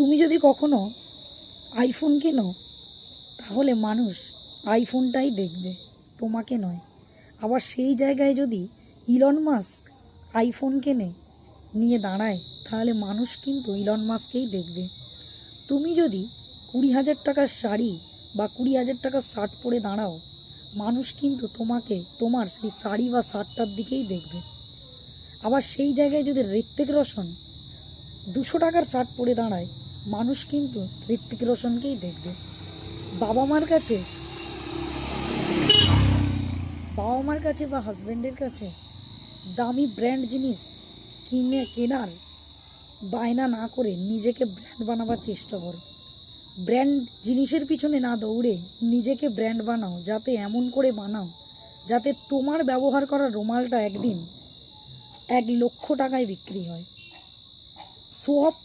তুমি যদি কখনো আইফোন কেনো তাহলে মানুষ আইফোনটাই দেখবে, তোমাকে নয়। আবার সেই জায়গায় যদি ইলন মাস্ক আইফোন কেনে নিয়ে দাঁড়ায় তাহলে মানুষ কিন্তু ইলন মাস্ককেই দেখবে। তুমি যদি 20,000 টাকার শাড়ি বা 20,000 টাকার শার্ট পরে দাঁড়াও, মানুষ কিন্তু তোমাকে তোমার সেই শাড়ি বা শার্টটার দিকেই দেখবে। আবার সেই জায়গায় যদি ঋত্বিক রোশন 200 টাকার শার্ট পরে দাঁড়ায়, মানুষ কিন্তু ঋত্বিক রোশনকেই দেখবে। বাবা মার কাছে বা হাজব্যান্ডের কাছে দামি ব্র্যান্ড জিনিস কেনার বায়না না করে নিজেকে ব্র্যান্ড বানাবার চেষ্টা করো। ব্র্যান্ড জিনিসের পিছনে না দৌড়ে নিজেকে ব্র্যান্ড বানাও, যাতে এমন করে বানাও যাতে তোমার ব্যবহার করা রুমালটা একদিন 1,00,000 টাকায় বিক্রি হয়। Show off